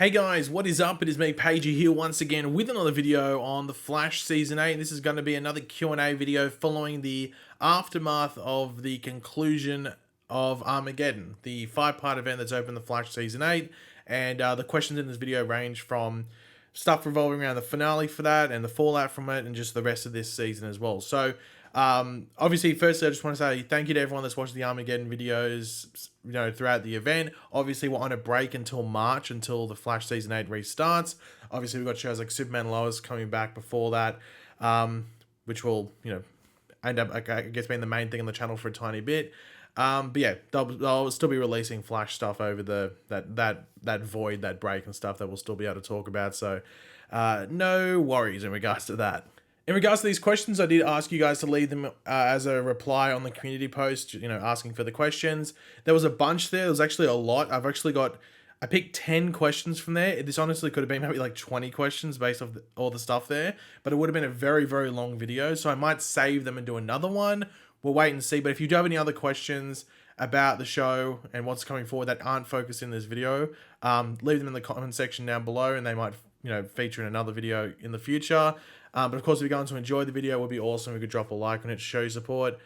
Hey guys, what is up? It is me, Pagey, here once again with another video on The Flash Season 8. This is going to be another Q&A video following the aftermath of the conclusion of Armageddon, the 5-part event that's opened The Flash Season 8. And the questions in this video range from stuff revolving around the finale for that and the fallout from it and just the rest of this season as well. So obviously, firstly, I just want to say thank you to everyone that's watched the Armageddon videos, throughout the event. Obviously, we're on a break until March, until the Flash Season 8 restarts. Obviously, we've got shows like Superman and Lois coming back before that, which will, end up, I guess, being the main thing on the channel for a tiny bit. But yeah, they'll still be releasing Flash stuff over that void, that break and stuff that we'll still be able to talk about. So no worries in regards to that. In regards to these questions, I did ask you guys to leave them as a reply on the community post, asking for the questions. There was a bunch there. There was actually a lot. I picked 10 questions from there. This honestly could have been maybe like 20 questions based off all the stuff there, but it would have been a very, very long video. So I might save them and do another one. We'll wait and see. But if you do have any other questions about the show and what's coming forward that aren't focused in this video, leave them in the comment section down below and they might, feature in another video in the future. But of course, if you're going to enjoy the video, it would be awesome if you could drop a like on it to show your support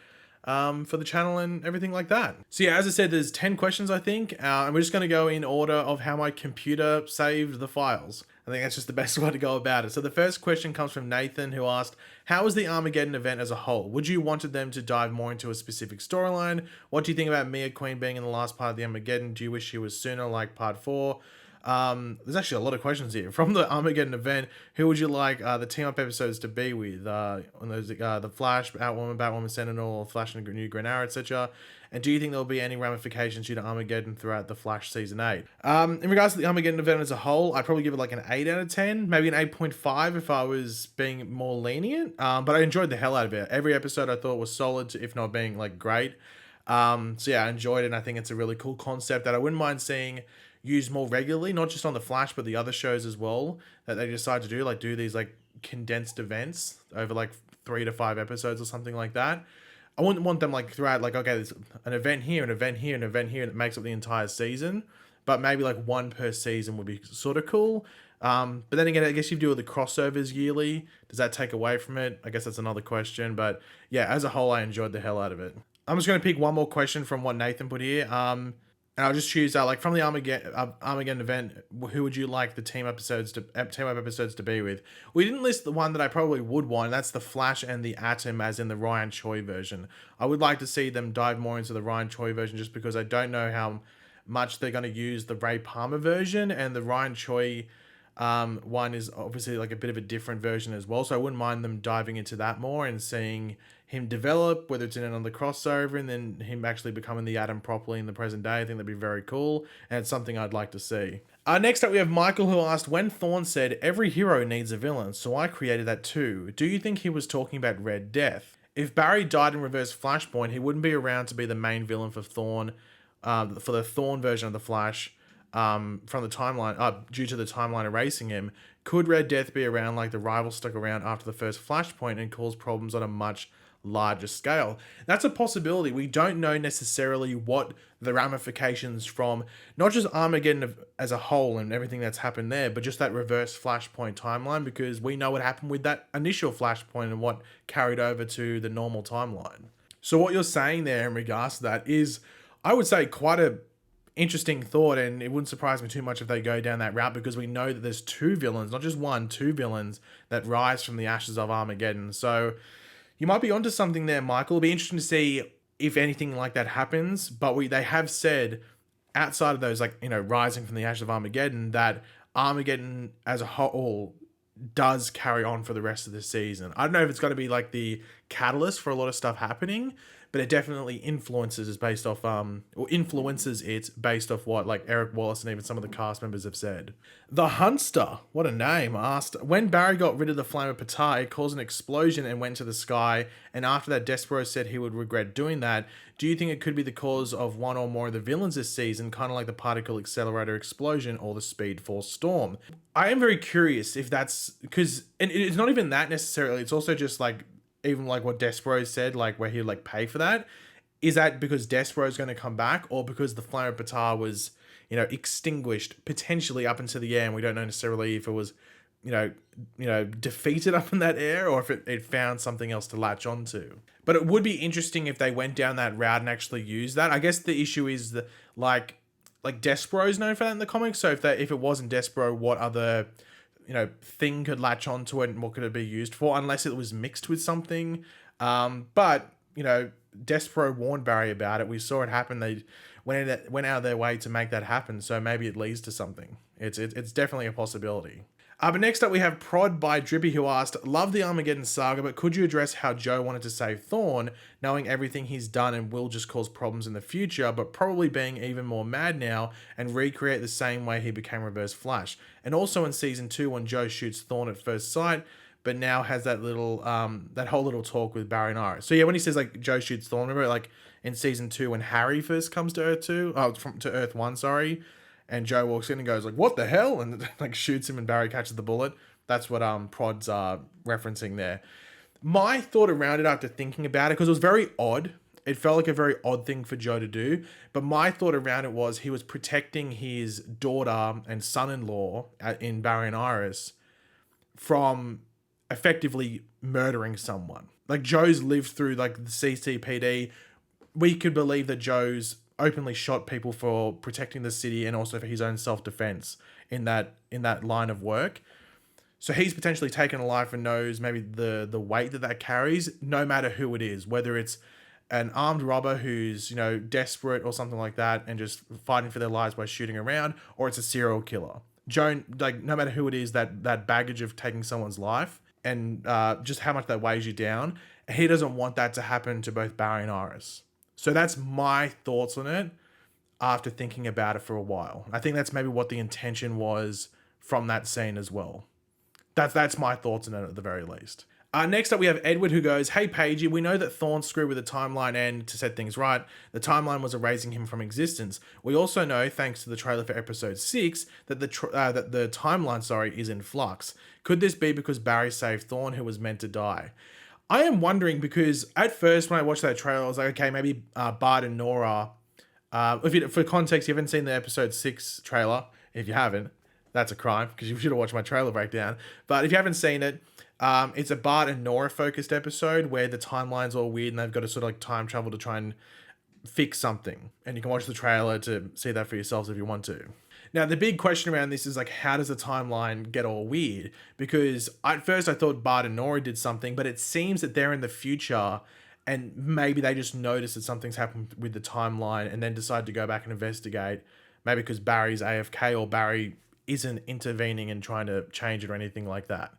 for the channel and everything like that. So yeah, as I said, there's 10 questions, I think, and we're just going to go in order of how my computer saved the files. I think that's just the best way to go about it. So the first question comes from Nathan, who asked, how was the Armageddon event as a whole? Would you wanted them to dive more into a specific storyline? What do you think about Mia Queen being in the last part of the Armageddon? Do you wish she was sooner, like part 4? There's actually a lot of questions here. From the Armageddon event, who would you like the team-up episodes to be with? On those, the Flash, Batwoman, Sentinel, Flash and New Green Arrow, etc. And do you think there will be any ramifications due to Armageddon throughout the Flash Season 8? In regards to the Armageddon event as a whole, I'd probably give it like an 8 out of 10, maybe an 8.5 if I was being more lenient. But I enjoyed the hell out of it. Every episode I thought was solid, if not being like great. So yeah, I enjoyed it, and I think it's a really cool concept that I wouldn't mind seeing used more regularly, not just on the Flash but the other shows as well that they decide to do these like condensed events over like 3 to 5 episodes or something like that. I wouldn't want them like throughout, like, okay, there's an event here, an event here, an event here that makes up the entire season, but maybe like one per season would be sort of cool. But then again, I guess you do the crossovers yearly. Does that take away from it? I guess that's another question. But yeah, as a whole, I enjoyed the hell out of it. I'm just going to pick one more question from what Nathan put here. And I'll just choose like from the Armageddon event, who would you like the team-up episodes to be with? We didn't list the one that I probably would want. That's the Flash and the Atom, as in the Ryan Choi version. I would like to see them dive more into the Ryan Choi version, just because I don't know how much they're going to use the Ray Palmer version, and the Ryan Choi one is obviously like a bit of a different version as well. So I wouldn't mind them diving into that more and seeing him develop, whether it's in another crossover, and then him actually becoming the Atom properly in the present day. I think that'd be very cool, and it's something I'd like to see. Next up, we have Michael, who asked, when Thawne said, every hero needs a villain, so I created that too. Do you think he was talking about Red Death? If Barry died in Reverse Flashpoint, he wouldn't be around to be the main villain for Thawne, for the Thawne version of the Flash, from the timeline, due to the timeline erasing him. Could Red Death be around like the rival stuck around after the first Flashpoint and cause problems on a much larger scale? That's a possibility. We don't know necessarily what the ramifications from not just Armageddon as a whole and everything that's happened there, but just that reverse Flashpoint timeline, because we know what happened with that initial Flashpoint and what carried over to the normal timeline. So what you're saying there in regards to that is, I would say, quite a interesting thought, and it wouldn't surprise me too much if they go down that route, because we know that there's 2 villains, not just one, 2 villains that rise from the ashes of Armageddon. So you might be onto something there, Michael. It'll be interesting to see if anything like that happens, but they have said, outside of those, like, rising from the ashes of Armageddon, that Armageddon as a whole does carry on for the rest of the season. I don't know if it's going to be like the catalyst for a lot of stuff happening, but it definitely influences it based off what like Eric Wallace and even some of the cast members have said. The Hunster, what a name, asked, when Barry got rid of the flame of Petah, it caused an explosion and went to the sky, and after that Despero said he would regret doing that. Do you think it could be the cause of one or more of the villains this season, kind of like the particle accelerator explosion or the Speed Force storm? I am very curious if that's, because, and it's not even that necessarily, it's also just like, even like what Despero said, like where he'd like pay for that. is that because Despero is going to come back, or because the Flame of Batar was, extinguished potentially up into the air, and we don't know necessarily if it was, defeated up in that air, or if it found something else to latch onto. But it would be interesting if they went down that route and actually used that. I guess the issue is that like Despero's known for that in the comics. So if it wasn't Despero, what other thing could latch onto it, and what could it be used for? Unless it was mixed with something. But Despero warned Barry about it. We saw it happen. They went out of their way to make that happen. So maybe it leads to something. It's definitely a possibility. But next up we have Prod by Drippy, who asked, love the Armageddon saga, but could you address how Joe wanted to save Thawne, knowing everything he's done and will just cause problems in the future, but probably being even more mad now and recreate the same way he became Reverse Flash? And also in season 2 when Joe shoots Thawne at first sight, but now has that little, that whole little talk with Barry and Nora. So yeah, when he says like Joe shoots Thawne, remember like in season 2 when Harry first comes to Earth 2, to Earth 1, sorry, and Joe walks in and goes like, what the hell? And like shoots him and Barry catches the bullet. That's what Prod's referencing there. My thought around it after thinking about it, because it was very odd. It felt like a very odd thing for Joe to do. But my thought around it was he was protecting his daughter and son-in-law in Barry and Iris from effectively murdering someone. Like Joe's lived through like the CCPD. We could believe that Joe's openly shot people for protecting the city and also for his own self-defense in that line of work. So he's potentially taken a life and knows maybe the weight that carries, no matter who it is, whether it's an armed robber who's, desperate or something like that and just fighting for their lives by shooting around, or it's a serial killer. Joe, like no matter who it is, that baggage of taking someone's life and just how much that weighs you down, he doesn't want that to happen to both Barry and Iris. So that's my thoughts on it after thinking about it for a while. I think that's maybe what the intention was from that scene as well. That's my thoughts on it at the very least. Next up, we have Edward, who goes, hey, Pagey, we know that Thawne screwed with the timeline and, to set things right, the timeline was erasing him from existence. We also know, thanks to the trailer for episode 6, that the timeline, is in flux. Could this be because Barry saved Thawne, who was meant to die? I am wondering, because at first when I watched that trailer, I was like, okay, maybe Bart and Nora. For context, you haven't seen the episode 6 trailer. If you haven't, that's a crime, because you should have watched my trailer breakdown. But if you haven't seen it, it's a Bart and Nora focused episode where the timeline's all weird and they've got to sort of like time travel to try and fix something. And you can watch the trailer to see that for yourselves if you want to. Now, the big question around this is like, how does the timeline get all weird? Because at first I thought Bart and Nora did something, but it seems that they're in the future and maybe they just noticed that something's happened with the timeline and then decide to go back and investigate. Maybe because Barry's AFK or Barry isn't intervening and trying to change it or anything like that.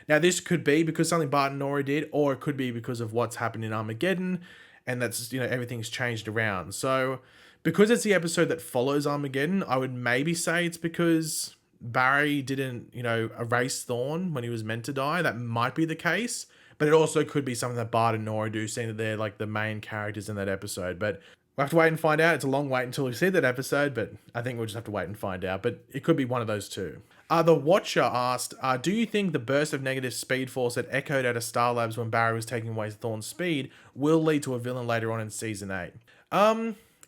Now, this could be because something Bart and Nora did, or it could be because of what's happened in Armageddon and that's, everything's changed around. So because it's the episode that follows Armageddon, I would maybe say it's because Barry didn't, erase Thawne when he was meant to die. That might be the case. But it also could be something that Bart and Nora do, seeing that they're like the main characters in that episode. But we'll have to wait and find out. It's a long wait until we see that episode, but I think we'll just have to wait and find out. But it could be one of those two. The Watcher asked, do you think the burst of negative speed force that echoed out of Star Labs when Barry was taking away Thawne's speed will lead to a villain later on in Season 8?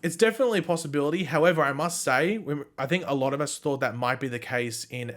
It's definitely a possibility. However, I must say, I think a lot of us thought that might be the case in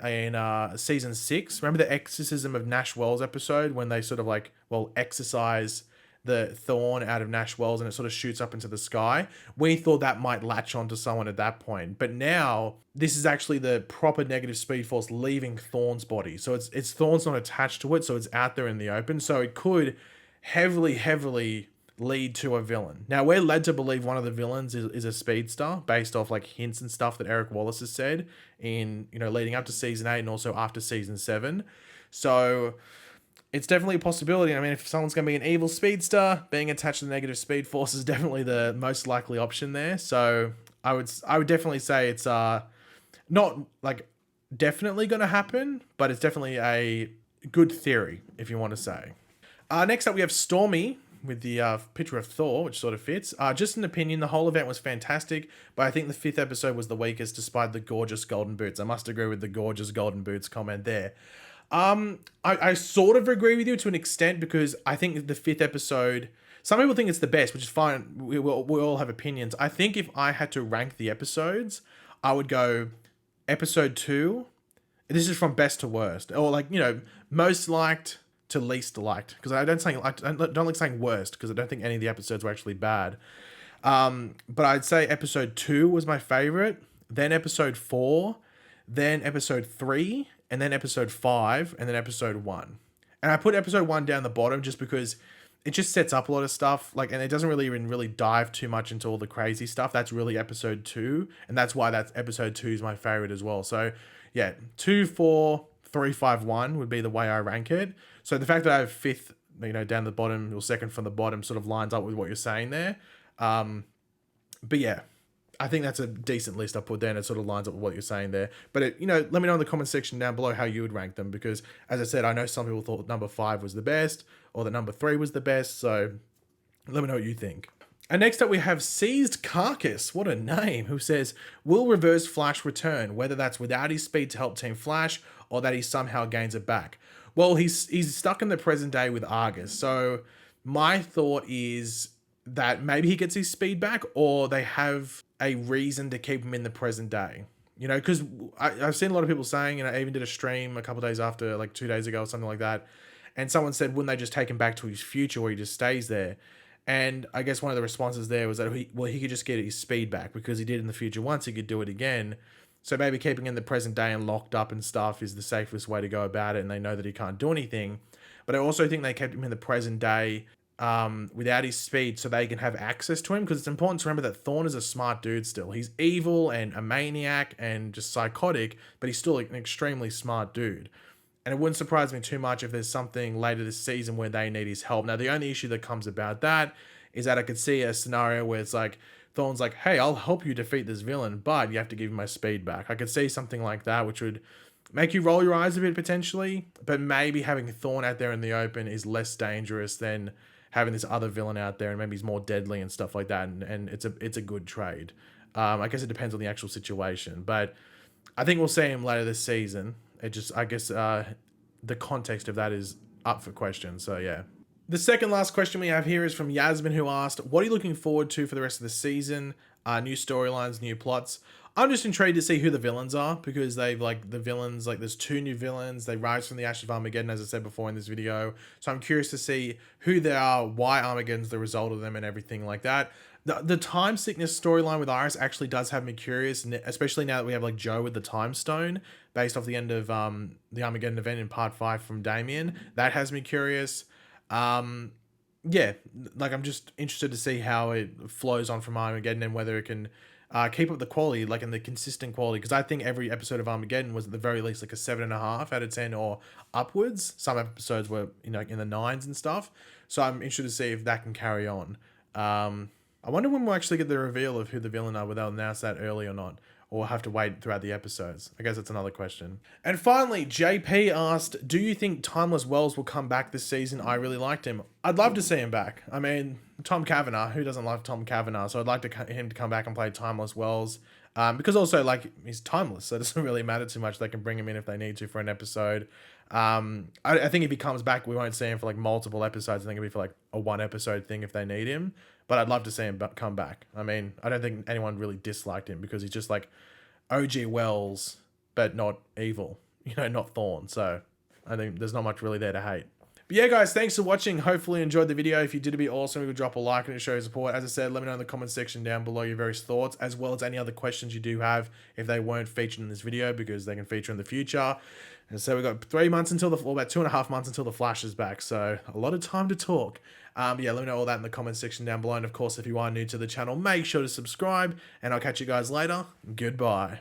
Season 6. Remember the Exorcism of Nash Wells episode when they sort of exorcise the Thawne out of Nash Wells and it sort of shoots up into the sky? We thought that might latch onto someone at that point. But now, this is actually the proper negative speed force leaving Thawne's body. So it's Thawne's not attached to it, so it's out there in the open. So it could heavily lead to a villain. Now, we're led to believe one of the villains is a speedster based off hints and stuff that Eric Wallace has said in, leading up to Season 8 and also after Season 7. So it's definitely a possibility. I mean, if someone's going to be an evil speedster, being attached to the negative speed force is definitely the most likely option there. So I would definitely say it's not definitely going to happen, but it's definitely a good theory, if you want to say. Next up, we have Stormy with the picture of Thor, which sort of fits. Just an opinion, the whole event was fantastic, but I think the 5th episode was the weakest despite the gorgeous golden boots. I must agree with the gorgeous golden boots comment there. I sort of agree with you to an extent because I think the 5th episode, Some people think it's the best, which is fine. We all have opinions. I think if I had to rank the episodes, I would go episode 2. This is from best to worst, or like, you know, most liked to least liked, because I don't like saying worst, because I don't think any of the episodes were actually bad. But I'd say episode 2 was my favorite, then episode 4, then episode 3, and then episode 5, and then episode 1. And I put episode 1 down the bottom just because it just sets up a lot of stuff, like, and it doesn't really even really dive too much into all the crazy stuff. That's really episode 2, and that's why that's episode 2 is my favorite as well. So yeah, 2, 4, 3, 5, 1 would be the way I rank it. So the fact that I have 5th, you know, down the bottom, or 2nd from the bottom, sort of lines up with what you're saying there. But yeah, I think that's a decent list I put there, and it sort of lines up with what you're saying there. But it, you know, let me know in the comment section down below how you would rank them, because as I said, I know some people thought number 5 was the best, or that number 3 was the best. So let me know what you think. And next up we have Seized Carcass, what a name, who says, will Reverse Flash return, whether that's without his speed to help Team Flash, or that he somehow gains it back? Well, he's stuck in the present day with Argus, so my thought is that maybe he gets his speed back, or they have a reason to keep him in the present day. You know, because I've seen a lot of people saying, and I even did a stream a couple days after, like 2 days ago or something like that, and someone said, wouldn't they just take him back to his future where he just stays there? And I guess one of the responses there was that he could just get his speed back, because he did in the future once, he could do it again. So maybe keeping him in the present day and locked up and stuff is the safest way to go about it, and they know that he can't do anything. But I also think they kept him in the present day without his speed, so they can have access to him, because it's important to remember that Thawne is a smart dude still. He's evil and a maniac and just psychotic, but he's still an extremely smart dude. And it wouldn't surprise me too much if there's something later this season where they need his help. Now, the only issue that comes about that is that I could see a scenario where it's like, Thawne's like, hey, I'll help you defeat this villain, but you have to give him my speed back. I could see something like that, which would make you roll your eyes a bit potentially, but maybe having Thawne out there in the open is less dangerous than having this other villain out there, and maybe he's more deadly and stuff like that, and it's a good trade. I guess it depends on the actual situation, but I think we'll see him later this season. It just, I guess, the context of that is up for question, so yeah. The second last question we have here is from Yasmin, who asked, what are you looking forward to for the rest of the season? New storylines, new plots. I'm just intrigued to see who the villains are, because they've, like, the villains, like, there's 2 new villains. They rise from the ashes of Armageddon, as I said before in this video. So I'm curious to see who they are, why Armageddon's the result of them, and everything like that. The time sickness storyline with Iris actually does have me curious, especially now that we have, like, Joe with the time stone, based off the end of the Armageddon event in part 5 from Damien. That has me curious. Yeah, like, I'm just interested to see how it flows on from Armageddon, and whether it can keep up the quality, like, in the consistent quality, because I think every episode of Armageddon was at the very least like a 7.5 out of 10 or upwards. Some episodes were, you know, in the 9s and stuff. So I'm interested to see if that can carry on. I wonder when we'll actually get the reveal of who the villain are, whether they'll announce that early or not, or have to wait throughout the episodes. I guess that's another question. And finally, JP asked, do you think Timeless Wells will come back this season? I really liked him. I'd love to see him back. I mean, Tom Cavanagh, who doesn't love Tom Cavanagh? So I'd like him to come back and play Timeless Wells. Because also, like, he's timeless, so it doesn't really matter too much. They can bring him in if they need to for an episode. I think if he comes back, we won't see him for, like, multiple episodes. I think it'll be for, like, a 1-episode thing if they need him. But I'd love to see him come back. I mean, I don't think anyone really disliked him, because he's just like OG Wells, but not evil. You know, not Thawne. So I think there's not much really there to hate. But yeah, guys, thanks for watching. Hopefully you enjoyed the video. If you did, it'd be awesome if you could drop a like and it show your support. As I said, let me know in the comment section down below your various thoughts, as well as any other questions you do have if they weren't featured in this video, because they can feature in the future. And so we've got 3 months until or about 2.5 months until the Flash is back. So a lot of time to talk. But yeah, let me know all that in the comment section down below. And of course, if you are new to the channel, make sure to subscribe, and I'll catch you guys later. Goodbye.